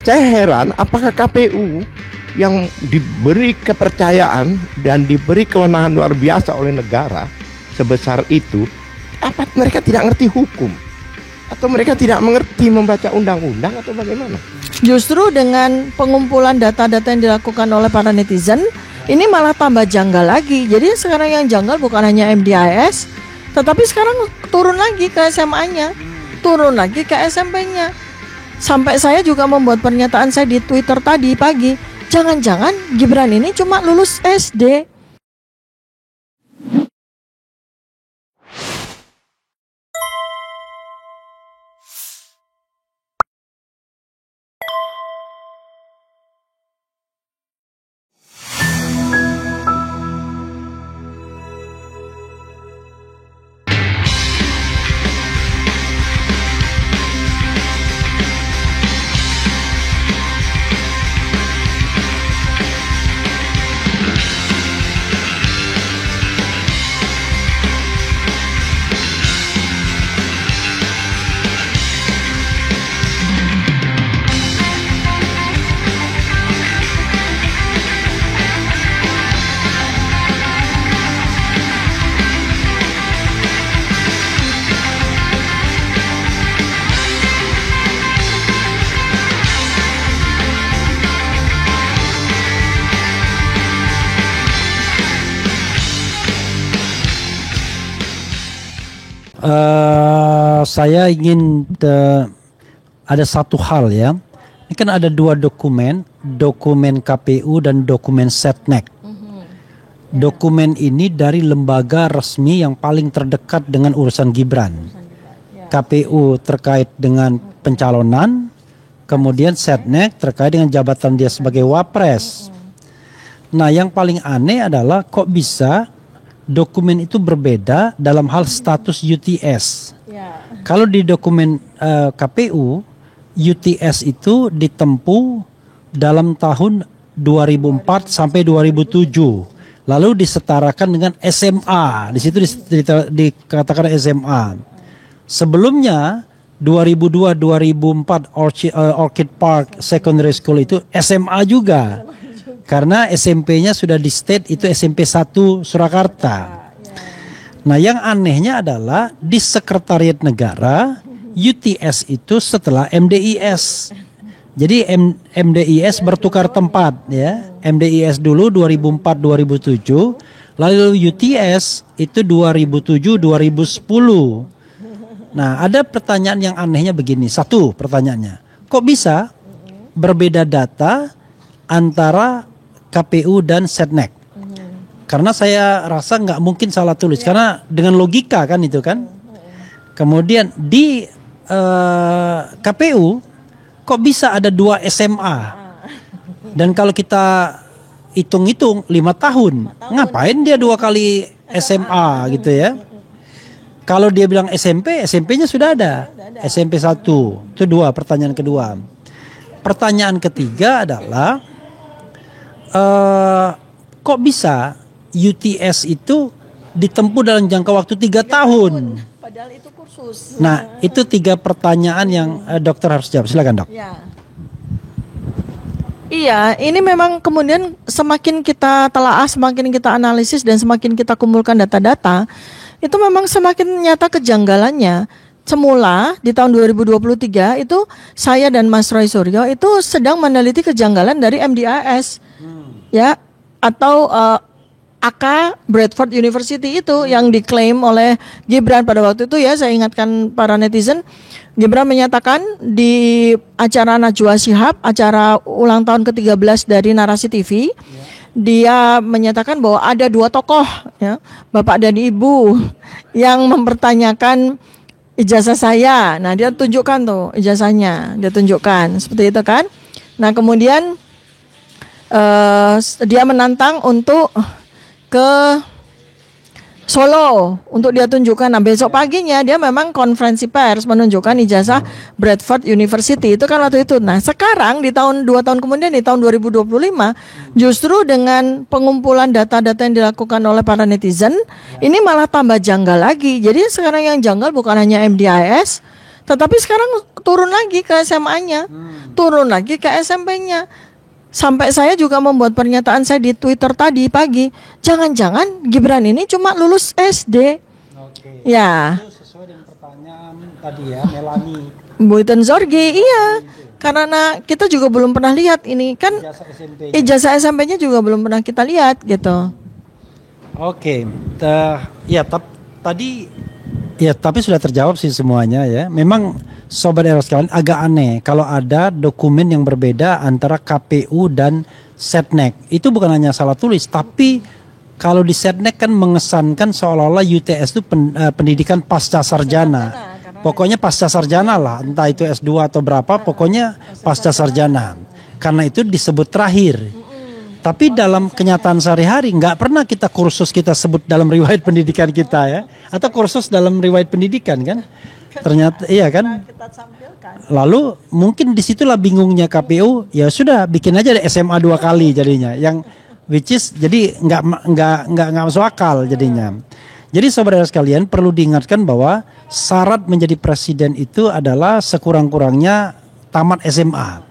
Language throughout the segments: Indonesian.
Saya heran apakah KPU yang diberi kepercayaan dan diberi kewenangan luar biasa oleh negara sebesar itu, apa mereka tidak ngerti hukum? Atau mereka tidak mengerti membaca undang-undang atau bagaimana? Justru dengan pengumpulan data-data yang dilakukan oleh para netizen, ini malah tambah janggal lagi. Jadi sekarang yang janggal bukan hanya MDIS, tetapi sekarang turun lagi ke SMA-nya, turun lagi ke SMP-nya. Sampai saya juga membuat pernyataan saya di Twitter tadi pagi, jangan-jangan Gibran ini cuma lulus SD. Saya ingin ada satu hal ya. Ini kan ada dua dokumen KPU dan dokumen Setnek. Dokumen ini dari lembaga resmi yang paling terdekat dengan urusan Gibran. KPU terkait dengan pencalonan, kemudian Setnek terkait dengan jabatan dia sebagai wapres. Nah, yang paling aneh adalah kok bisa dokumen itu berbeda dalam hal status UTS. Kalau di dokumen KPU, UTS itu ditempuh dalam tahun 2004 sampai 2007. Lalu disetarakan dengan SMA. Di situ dikatakan SMA. Sebelumnya 2002-2004 Orchid Park Secondary School itu SMA juga. Karena SMP-nya sudah di state itu SMP 1 Surakarta. Nah, yang anehnya adalah di Sekretariat Negara UTS itu setelah MDIS. Jadi MDIS bertukar tempat ya. MDIS dulu 2004-2007, lalu UTS itu 2007-2010. Nah, ada pertanyaan yang anehnya begini. Satu pertanyaannya, kok bisa berbeda data antara KPU dan Setnek? Karena saya rasa nggak mungkin salah tulis, karena dengan logika kan itu kan. Kemudian di KPU kok bisa ada 2 SMA? Dan kalau kita hitung-hitung 5 tahun, ngapain dia 2 kali SMA gitu ya? Kalau dia bilang SMP, SMP-nya sudah ada. SMP 1, itu 2, pertanyaan kedua. Pertanyaan ketiga adalah, kok bisa UTS itu ditempuh dalam jangka waktu 3 tahun? Padahal itu kursus. Nah, itu 3 pertanyaan yang dokter harus jawab. Silakan, Dok. Iya, ini memang kemudian semakin kita telaah, semakin kita analisis dan semakin kita kumpulkan data-data, itu memang semakin nyata kejanggalannya. Semula di tahun 2023 itu saya dan Mas Roy Suryo itu sedang meneliti kejanggalan dari MDIS. Ya, atau AK Bradford University itu yang diklaim oleh Gibran pada waktu itu ya. Saya ingatkan para netizen, Gibran menyatakan di acara Najwa Shihab, acara ulang tahun ke-13 dari Narasi TV, dia menyatakan bahwa ada 2 tokoh ya, Bapak dan Ibu, yang mempertanyakan ijazah saya. Nah, dia tunjukkan tuh ijazahnya, dia tunjukkan seperti itu kan. Nah, kemudian dia menantang untuk ke Solo untuk dia tunjukkan. Nah, besok paginya dia memang konferensi pers menunjukkan ijazah Bradford University itu kan waktu itu. Nah, sekarang di tahun 2 tahun kemudian di tahun 2025 justru dengan pengumpulan data-data yang dilakukan oleh para netizen, ini malah tambah janggal lagi. Jadi sekarang yang janggal bukan hanya MDIS, Tetapi sekarang turun lagi ke SMA-nya, turun lagi ke SMP-nya. Sampai saya juga membuat pernyataan saya di Twitter tadi pagi, jangan-jangan Gibran ini cuma lulus SD. Oke. Ya, Itu sesuai dengan pertanyaan tadi ya, Melani. Buiten Zorgi, iya. Karena kita juga belum pernah lihat ini kan Ijazah SMP. ijazah SMP-nya juga belum pernah kita lihat gitu. Oke, ya tadi ya tapi sudah terjawab sih semuanya ya. Memang Sobat Eros sekalian agak aneh kalau ada dokumen yang berbeda antara KPU dan Setnek. Itu bukan hanya salah tulis, tapi kalau di Setnek kan mengesankan seolah-olah UTS itu pendidikan pasca sarjana. Pokoknya pasca sarjana lah, entah itu S2 atau berapa, pokoknya pasca sarjana. Karena itu disebut terakhir. Tapi dalam kenyataan sehari-hari nggak pernah kita sebut dalam riwayat pendidikan kita ya, atau kursus dalam riwayat pendidikan kan? Ternyata iya kan? Lalu mungkin disitulah bingungnya KPU, ya sudah bikin aja deh SMA 2 kali jadinya, yang which is jadi nggak masuk akal jadinya. Jadi saudara sekalian perlu diingatkan bahwa syarat menjadi presiden itu adalah sekurang-kurangnya tamat SMA.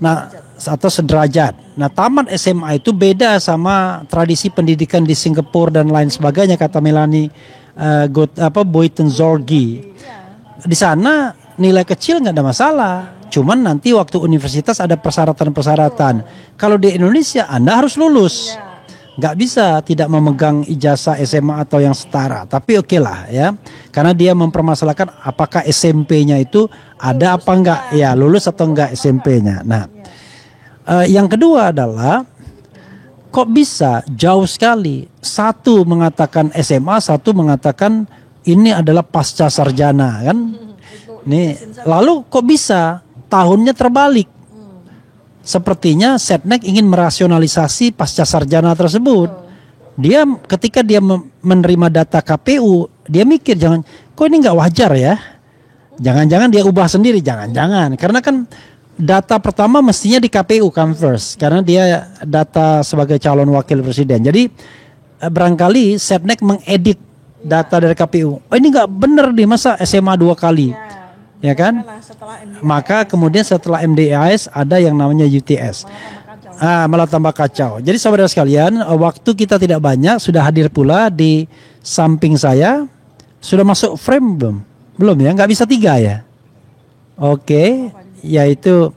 Nah, atau sederajat. Nah, tamat SMA itu beda sama tradisi pendidikan di Singapura dan lain sebagainya kata Melani Buiten Zorgi. Di sana nilai kecil nggak ada masalah. Cuman nanti waktu universitas ada persyaratan-persyaratan. Kalau di Indonesia Anda harus lulus. Nggak bisa tidak memegang ijazah SMA atau yang setara. Tapi oke lah ya. Karena dia mempermasalahkan apakah SMP-nya itu ada apa enggak. Ya lulus atau enggak SMP-nya. Nah. Yang kedua adalah kok bisa jauh sekali. Satu mengatakan SMA, satu mengatakan ini adalah pasca sarjana kan. Nih, lalu kok bisa tahunnya terbalik? Sepertinya Setnek ingin merasionalisasi pasca sarjana tersebut. Dia ketika dia menerima data KPU, dia mikir kok ini nggak wajar ya? Jangan-jangan dia ubah sendiri, jangan-jangan. Karena kan data pertama mestinya di KPU come first karena dia data sebagai calon wakil presiden. Jadi barangkali Setnek mengedit data dari KPU. Oh ini nggak bener deh, masa SMA 2 kali, ya kan? Maka kemudian setelah MDIS ada yang namanya UTS. Malah tambah kacau. Jadi saudara sekalian, waktu kita tidak banyak, sudah hadir pula di samping saya. Sudah masuk frame belum? Belum ya? Nggak bisa 3 ya? Oke. Yaitu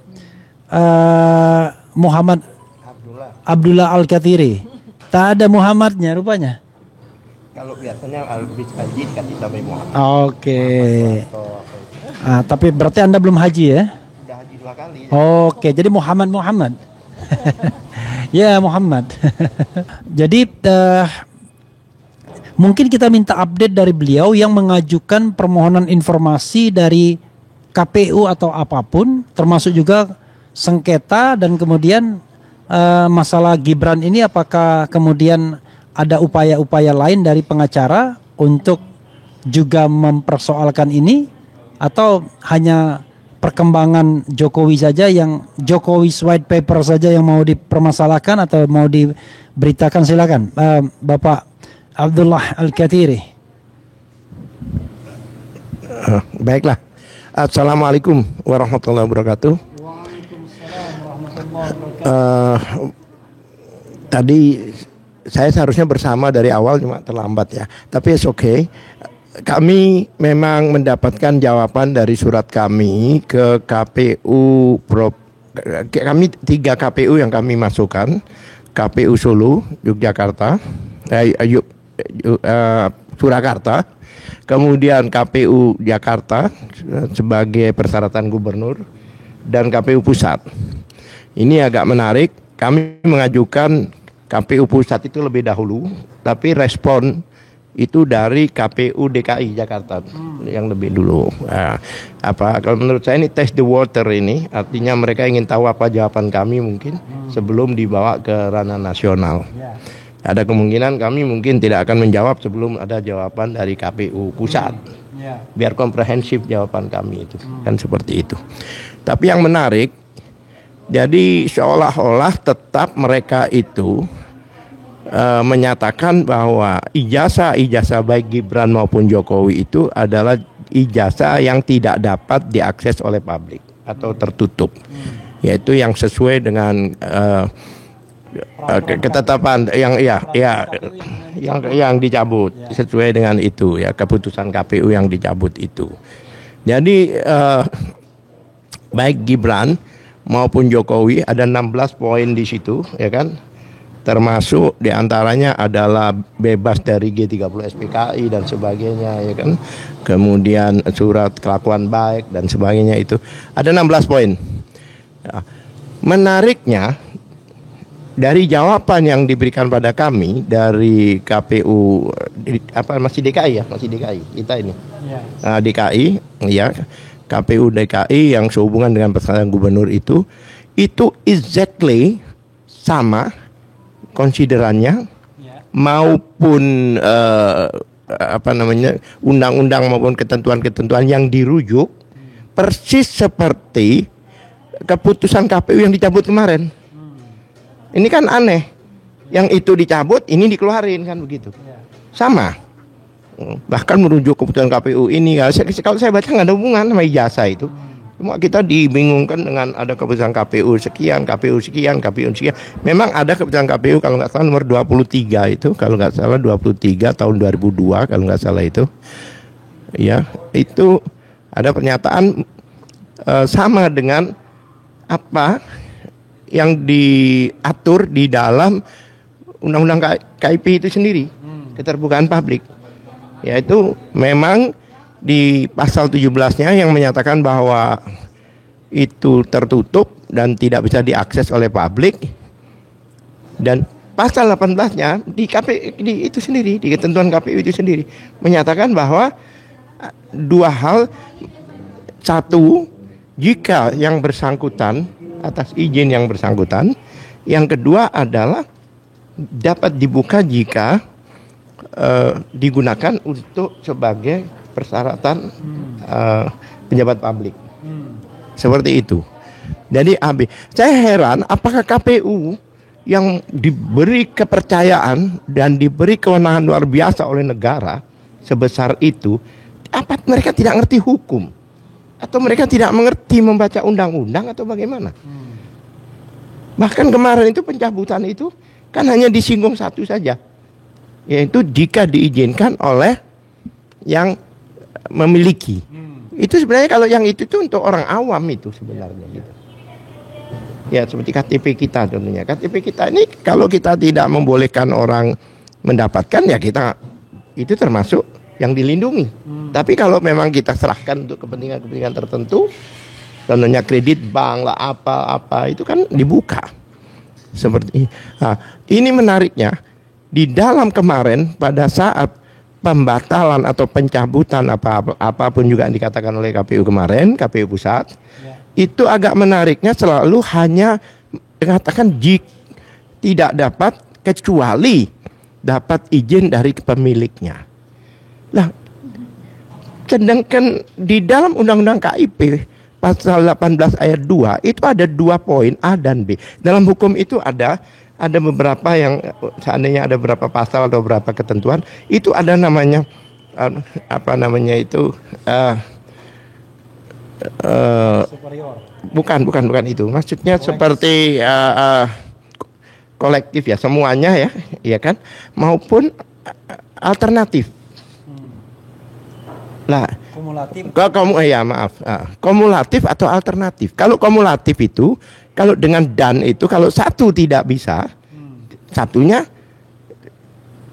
Muhammad Abdullah Al-Katiri. Tak ada Muhammadnya rupanya. Kalau biasanya Al-Bis Haji dikasih sampai Muhammad. Oke. Tapi berarti Anda belum haji ya? Sudah haji 2 kali. Oke, jadi Muhammad. Ya Muhammad. Jadi mungkin kita minta update dari beliau yang mengajukan permohonan informasi dari KPU atau apapun, termasuk juga sengketa dan kemudian masalah Gibran ini apakah kemudian ada upaya-upaya lain dari pengacara untuk juga mempersoalkan ini atau hanya perkembangan Jokowi saja yang Jokowi's white paper saja yang mau dipermasalahkan atau mau diberitakan, silakan Bapak Abdullah Al-Katiri. Baiklah. Assalamualaikum warahmatullahi wabarakatuh. Tadi saya seharusnya bersama dari awal, cuma terlambat ya. Tapi it's okay. Kami memang mendapatkan jawaban dari surat kami ke KPU. Kami 3 KPU yang kami masukkan. KPU Solo, Yogyakarta, Surakarta. Kemudian KPU Jakarta sebagai persyaratan gubernur dan KPU Pusat. Ini agak menarik. Kami mengajukan KPU Pusat itu lebih dahulu, tapi respon itu dari KPU DKI Jakarta yang lebih dulu. Nah, kalau menurut saya ini test the water ini, artinya mereka ingin tahu apa jawaban kami mungkin sebelum dibawa ke ranah nasional. Ada kemungkinan kami mungkin tidak akan menjawab sebelum ada jawaban dari KPU Pusat. Biar komprehensif jawaban kami itu. Kan seperti itu. Tapi yang menarik, jadi seolah-olah tetap mereka itu menyatakan bahwa ijazah baik Gibran maupun Jokowi itu adalah ijazah yang tidak dapat diakses oleh publik atau tertutup, yaitu yang sesuai dengan ketetapan yang dicabut sesuai dengan itu ya, keputusan KPU yang dicabut itu. Jadi baik Gibran maupun Jokowi ada 16 poin di situ ya kan, termasuk diantaranya adalah bebas dari G30 SPKI dan sebagainya ya kan, kemudian surat kelakuan baik dan sebagainya, itu ada 16 poin. Menariknya dari jawaban yang diberikan pada kami dari KPU masih DKI kita ini DKI ya, KPU DKI yang sehubungan dengan persyaratan gubernur itu exactly sama konsiderannya maupun undang-undang maupun ketentuan-ketentuan yang dirujuk persis seperti keputusan KPU yang dicabut kemarin. Ini kan aneh, yang itu dicabut, ini dikeluarin kan begitu, sama. Bahkan merujuk keputusan KPU ini, kalau saya baca nggak ada hubungan sama ijazah itu. Cuma kita dibingungkan dengan ada keputusan KPU sekian, KPU sekian, KPU sekian. Memang ada keputusan KPU kalau nggak salah nomor 23 itu, kalau nggak salah 23 tahun 2002 kalau nggak salah itu. Ya, itu ada pernyataan sama dengan apa yang diatur di dalam undang-undang KIP itu sendiri, keterbukaan publik. Yaitu memang di pasal 17-nya yang menyatakan bahwa itu tertutup dan tidak bisa diakses oleh publik. Dan pasal 18-nya di itu sendiri, di ketentuan KPU itu sendiri menyatakan bahwa dua hal. Satu, jika yang bersangkutan atas izin yang bersangkutan. Yang kedua adalah dapat dibuka jika digunakan untuk sebagai persyaratan pejabat publik. Seperti itu. Jadi saya heran apakah KPU yang diberi kepercayaan dan diberi kewenangan luar biasa oleh negara sebesar itu, apa mereka tidak ngerti hukum? Atau mereka tidak mengerti membaca undang-undang atau bagaimana? Bahkan kemarin itu pencabutan itu kan hanya disinggung satu saja, yaitu jika diizinkan oleh yang memiliki. Itu sebenarnya kalau yang itu tuh untuk orang awam itu sebenarnya gitu. Ya seperti KTP kita tentunya. KTP kita ini kalau kita tidak membolehkan orang mendapatkan, ya kita itu termasuk yang dilindungi. Tapi kalau memang kita serahkan untuk kepentingan-kepentingan tertentu, contohnya kredit bank lah, apa-apa itu kan dibuka. Seperti ini menariknya di dalam kemarin pada saat pembatalan atau pencabutan apapun juga yang dikatakan oleh KPU kemarin, KPU pusat, itu agak menariknya selalu hanya mengatakan jika tidak dapat kecuali dapat izin dari pemiliknya. Nah, sedangkan di dalam undang-undang KIP pasal 18 ayat 2 itu ada 2 poin A dan B. Dalam hukum itu ada beberapa yang seandainya ada beberapa pasal atau beberapa ketentuan itu ada namanya bukan itu. Maksudnya seperti kolektif ya, semuanya ya kan, maupun alternatif. Lah, kumulatif atau alternatif. Kalau kumulatif itu, kalau dengan dan itu, kalau satu tidak bisa, satunya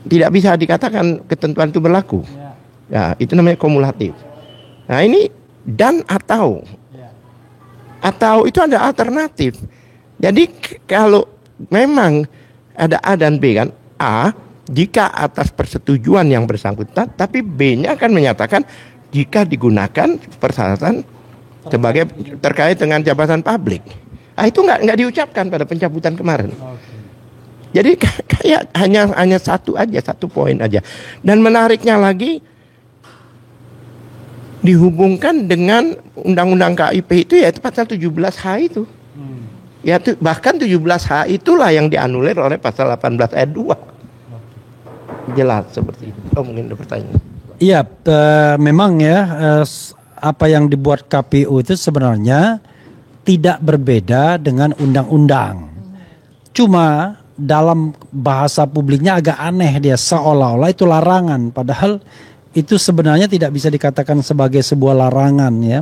tidak bisa dikatakan ketentuan itu berlaku. Ya, itu namanya kumulatif. Nah ini dan atau itu ada alternatif. Jadi kalau memang ada A dan B kan, A jika atas persetujuan yang bersangkutan, tapi B-nya akan menyatakan jika digunakan persyaratan sebagai terkait dengan jabatan publik. Itu nggak diucapkan pada pencabutan kemarin. Jadi kayak hanya satu poin aja. Dan menariknya lagi dihubungkan dengan undang-undang KIP itu, yaitu pasal 17H itu. Ya, bahkan 17H itulah yang dianulir oleh pasal 18 ayat 2. Jelas seperti itu. Mungkin ada pertanyaan. Iya, memang ya apa yang dibuat KPU itu sebenarnya tidak berbeda dengan undang-undang. Cuma dalam bahasa publiknya agak aneh dia, seolah-olah itu larangan, padahal itu sebenarnya tidak bisa dikatakan sebagai sebuah larangan ya.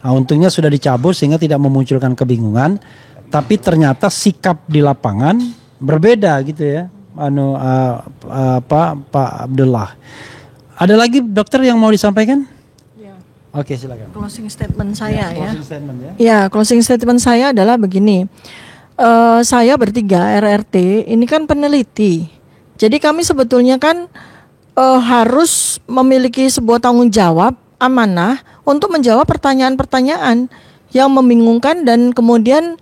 Nah, untungnya sudah dicabut sehingga tidak memunculkan kebingungan, tapi ternyata sikap di lapangan berbeda gitu ya. Pak Abdullah. Ada lagi dokter yang mau disampaikan? Ya. Oke, silakan. Closing statement saya ya. Closing statement ya. Ya, closing statement saya adalah begini. Saya bertiga RRT ini kan peneliti. Jadi kami sebetulnya kan harus memiliki sebuah tanggung jawab amanah untuk menjawab pertanyaan-pertanyaan yang membingungkan dan kemudian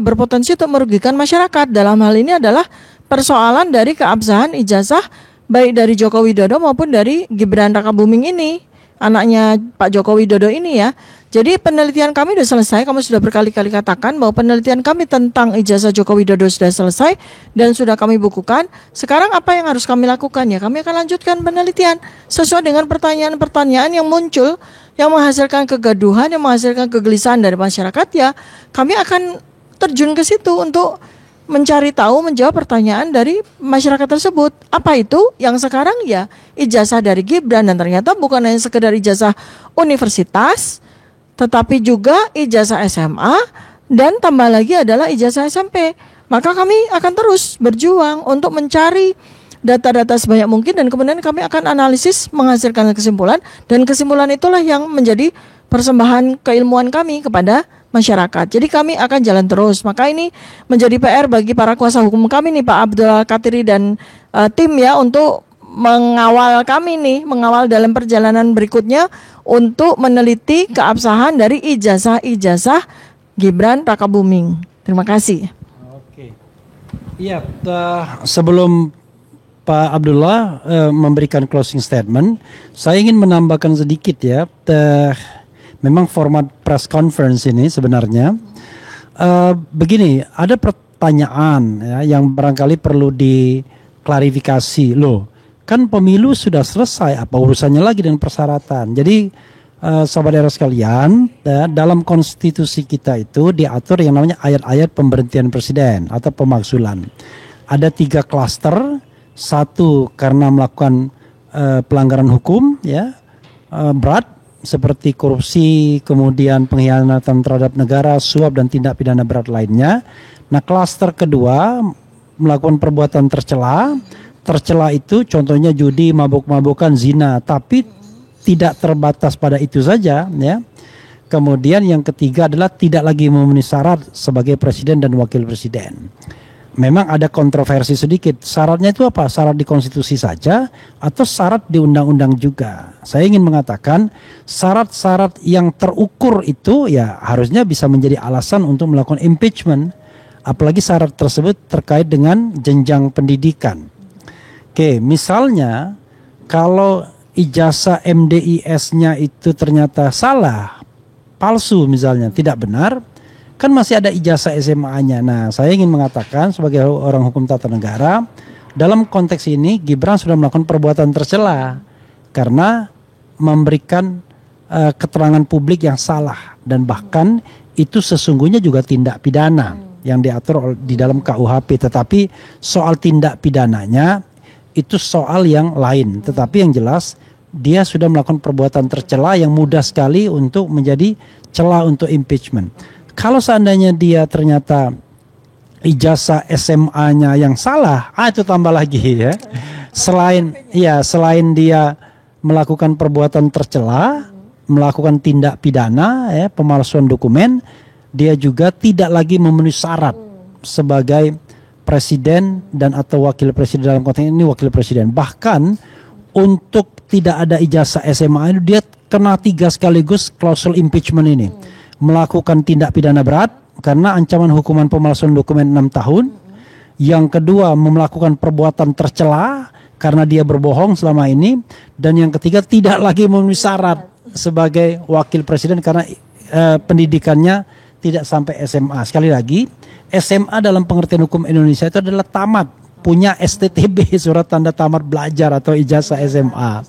berpotensi untuk merugikan masyarakat. Dalam hal ini adalah persoalan dari keabsahan ijazah baik dari Joko Widodo maupun dari Gibran Rakabuming ini, anaknya Pak Joko Widodo ini ya. Jadi penelitian kami sudah selesai, kami sudah berkali-kali katakan bahwa penelitian kami tentang ijazah Joko Widodo sudah selesai dan sudah kami bukukan. Sekarang apa yang harus kami lakukan ya? Kami akan lanjutkan penelitian sesuai dengan pertanyaan-pertanyaan yang muncul, yang menghasilkan kegaduhan, yang menghasilkan kegelisahan dari masyarakat ya. Kami akan terjun ke situ untuk mencari tahu, menjawab pertanyaan dari masyarakat tersebut. Apa itu? Yang sekarang ya ijazah dari Gibran, dan ternyata bukan hanya sekedar ijazah universitas, tetapi juga ijazah SMA dan tambah lagi adalah ijazah SMP. Maka kami akan terus berjuang untuk mencari data-data sebanyak mungkin dan kemudian kami akan analisis menghasilkan kesimpulan, dan kesimpulan itulah yang menjadi persembahan keilmuan kami kepada masyarakat. Jadi kami akan jalan terus. Maka ini menjadi PR bagi para kuasa hukum kami nih, Pak Abdul Katiri dan tim ya, untuk mengawal kami nih, mengawal dalam perjalanan berikutnya untuk meneliti keabsahan dari ijazah-ijazah Gibran Rakabuming. Terima kasih. Oke. Iya, sebelum Pak Abdullah memberikan closing statement, saya ingin menambahkan sedikit ya. Memang format press conference ini sebenarnya begini, ada pertanyaan ya, yang barangkali perlu diklarifikasi. Loh, kan pemilu sudah selesai, apa urusannya lagi dengan persyaratan? Jadi saudara sekalian, dalam konstitusi kita itu diatur yang namanya ayat-ayat pemberhentian presiden atau pemakzulan. Ada 3 klaster. Satu karena melakukan pelanggaran hukum ya berat seperti korupsi, kemudian pengkhianatan terhadap negara, suap dan tindak pidana berat lainnya. Nah, klaster kedua melakukan perbuatan tercela. Tercela itu contohnya judi, mabuk-mabukan, zina, tapi tidak terbatas pada itu saja ya. Kemudian yang ketiga adalah tidak lagi memenuhi syarat sebagai presiden dan wakil presiden. Memang ada kontroversi sedikit. Syaratnya itu apa? Syarat di konstitusi saja atau syarat di undang-undang juga? Saya ingin mengatakan syarat-syarat yang terukur itu ya harusnya bisa menjadi alasan untuk melakukan impeachment. Apalagi syarat tersebut terkait dengan jenjang pendidikan. Oke, misalnya kalau ijazah MDIS-nya itu ternyata salah, palsu misalnya, tidak benar, kan masih ada ijazah SMA-nya. Nah, saya ingin mengatakan sebagai orang hukum tata negara, dalam konteks ini Gibran sudah melakukan perbuatan tercela karena memberikan keterangan publik yang salah, dan bahkan itu sesungguhnya juga tindak pidana yang diatur di dalam KUHP. Tetapi soal tindak pidananya itu soal yang lain. Tetapi yang jelas dia sudah melakukan perbuatan tercela yang mudah sekali untuk menjadi celah untuk impeachment. Kalau seandainya dia ternyata ijazah SMA-nya yang salah, itu tambah lagi ya. Selain dia melakukan perbuatan tercela, melakukan tindak pidana ya, pemalsuan dokumen, dia juga tidak lagi memenuhi syarat sebagai presiden dan atau wakil presiden. Dalam konteks ini wakil presiden. Bahkan untuk tidak ada ijazah SMA itu dia kena 3 sekaligus klausul impeachment ini. Melakukan tindak pidana berat karena ancaman hukuman pemalsuan dokumen 6 tahun. Yang kedua, melakukan perbuatan tercela karena dia berbohong selama ini. Dan yang ketiga, tidak lagi memenuhi syarat sebagai wakil presiden karena pendidikannya tidak sampai SMA. Sekali lagi, SMA dalam pengertian hukum Indonesia itu adalah tamat punya STTB, surat tanda tamat belajar atau ijazah SMA.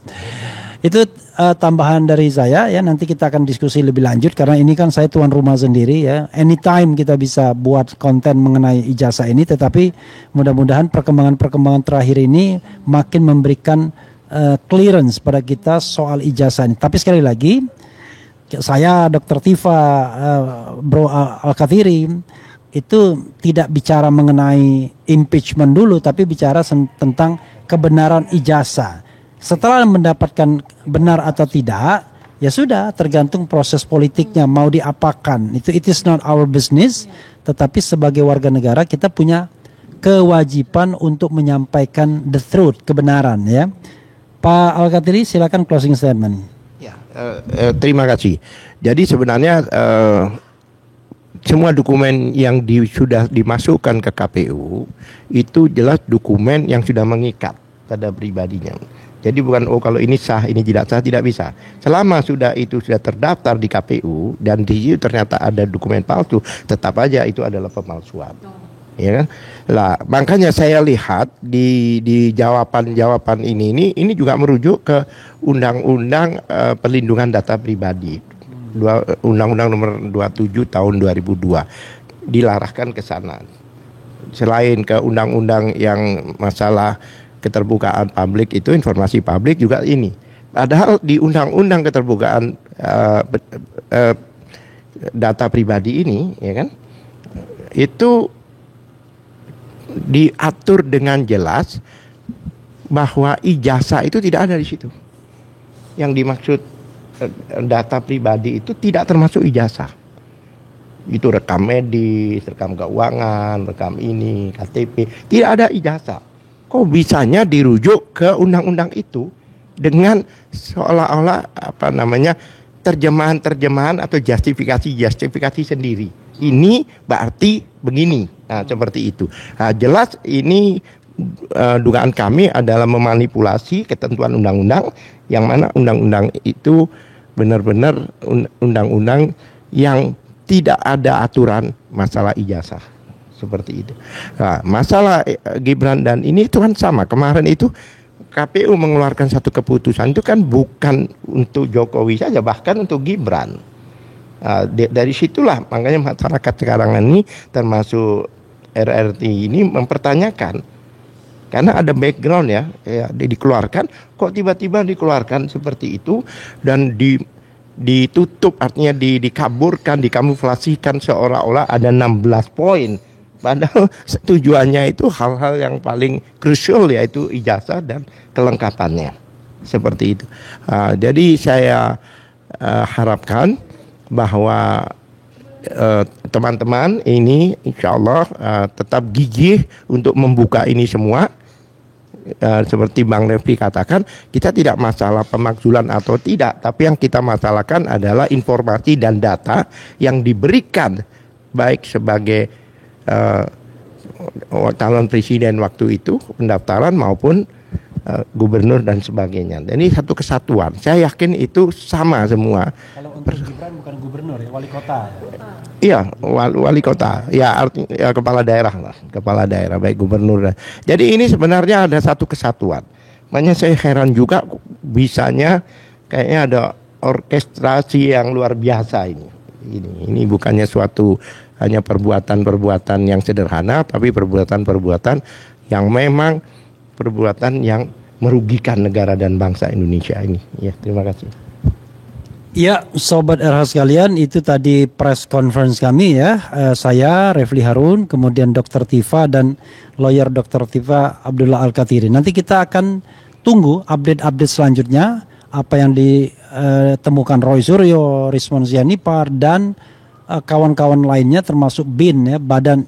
Itu tambahan dari saya ya. Nanti kita akan diskusi lebih lanjut karena ini kan saya tuan rumah sendiri ya. Anytime kita bisa buat konten mengenai ijazah ini, tetapi mudah-mudahan perkembangan terakhir ini makin memberikan clearance pada kita soal ijazah ini. Tapi sekali lagi, saya Dr. Tifa, Bro Al-Kathiri itu tidak bicara mengenai impeachment dulu, tapi bicara tentang kebenaran ijazah. Setelah mendapatkan benar atau tidak, ya sudah, tergantung proses politiknya mau diapakan. Itu it is not our business, tetapi sebagai warga negara kita punya kewajiban untuk menyampaikan the truth, kebenaran ya. Pak Al-Kathiri, silakan closing statement. Ya, terima kasih. Jadi sebenarnya semua dokumen yang sudah dimasukkan ke KPU itu jelas dokumen yang sudah mengikat pada pribadinya. Jadi bukan kalau ini sah, ini tidak sah, tidak bisa. Selama sudah terdaftar di KPU dan di situ ternyata ada dokumen palsu, tetap aja itu adalah pemalsuan. Ya kan? Lah, makanya saya lihat di jawaban ini juga merujuk ke Undang-Undang Perlindungan Data Pribadi. Undang-Undang nomor 27 tahun 2002 dilarahkan ke sana. Selain ke undang-undang yang masalah keterbukaan publik itu, informasi publik juga ini. Padahal di undang-undang keterbukaan data pribadi ini, ya kan, itu diatur dengan jelas bahwa ijazah itu tidak ada di situ. Yang dimaksud data pribadi itu tidak termasuk ijazah. Itu rekam medis, rekam keuangan, rekam ini, KTP, tidak ada ijazah. Kok bisanya dirujuk ke undang-undang itu dengan seolah-olah terjemahan atau justifikasi sendiri. Ini berarti begini. Nah, seperti itu. Nah, jelas ini dugaan kami adalah memanipulasi ketentuan undang-undang, yang mana undang-undang itu benar-benar undang-undang yang tidak ada aturan masalah ijazah. Seperti itu. Nah, masalah Gibran dan ini itu kan sama. Kemarin itu KPU mengeluarkan satu keputusan itu kan bukan untuk Jokowi saja, bahkan untuk Gibran. Nah, dari situlah makanya masyarakat sekarang ini termasuk RRT ini mempertanyakan, karena ada background ya dikeluarkan, kok tiba-tiba dikeluarkan seperti itu dan ditutup, artinya dikaburkan, dikamuflasikan seolah-olah ada 16 poin. Padahal tujuannya itu hal-hal yang paling krusial, yaitu ijazah dan kelengkapannya. Seperti itu. Jadi saya harapkan bahwa teman-teman ini insya Allah tetap gigih untuk membuka ini semua. Seperti Bang Refli katakan, kita tidak masalah pemakzulan atau tidak, tapi yang kita masalahkan adalah informasi dan data yang diberikan baik sebagai calon presiden waktu itu pendaftaran maupun gubernur dan sebagainya. Dan ini satu kesatuan. Saya yakin itu sama semua. Kalau untuk Gibran bukan gubernur ya, wali kota. Iya, wali kota. Ya, artinya ya, kepala daerah lah, kepala daerah baik gubernur. Jadi ini sebenarnya ada satu kesatuan. Makanya saya heran juga bisanya kayaknya ada orkestrasi yang luar biasa ini. Ini bukannya suatu hanya perbuatan-perbuatan yang sederhana, tapi perbuatan-perbuatan yang memang perbuatan yang merugikan negara dan bangsa Indonesia ini. Ya, terima kasih. Ya, Sobat RH sekalian, itu tadi press conference kami ya. Saya Refli Harun, kemudian Dr. Tifa dan lawyer Dr. Tifa Abdullah Al-Kathiri. Nanti kita akan tunggu update-update selanjutnya, apa yang ditemukan Roy Suryo, Rizwan Sianipar dan kawan-kawan lainnya, termasuk BIN ya, Badan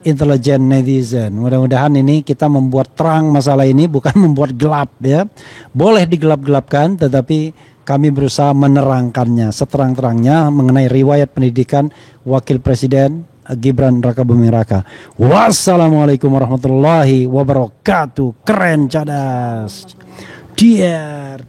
Intelijen Netizen. Mudah-mudahan ini kita membuat terang masalah ini, bukan membuat gelap ya. Boleh digelap-gelapkan, tetapi kami berusaha menerangkannya seterang-terangnya mengenai riwayat pendidikan Wakil Presiden Gibran Rakabuming Raka. Wassalamualaikum warahmatullahi wabarakatuh. Keren, cadas. Diar.